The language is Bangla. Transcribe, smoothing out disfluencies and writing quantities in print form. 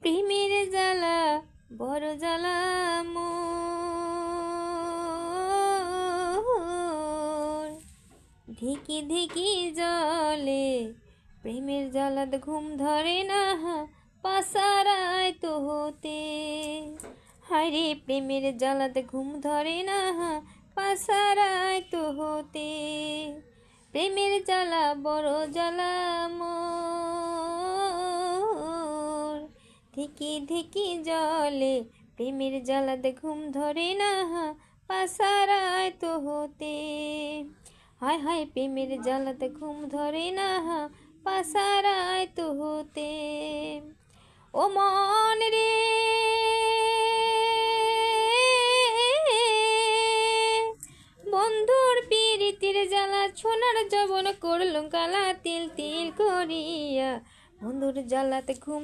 প্রেমের জ্বালা বড় জ্বালা মোর, ধিকি ধিকি জলে প্রেমের জ্বালাত ঘুম ধরে না পাসারায় তো হতে। হায়রে প্রেমের জ্বালাত ঘুম ধরে না পাসারায় তো হতে। প্রেমের জ্বালা বড় জ্বালা মোর, ধিকি ধিকি জলে প্রেমের জ্বালাতে ঘুম ধরে না পাসারায় তো হতে। হায় হায় প্রেমের জ্বালাতে ঘুম ধরে না পাসারায় তো হতে। ও মন রে বন্ধুর পিরিতির জ্বালা সোনার যৌবন করলুম কালা তিল তিল করিয়া। বন্ধুর জ্বালাতে ঘুম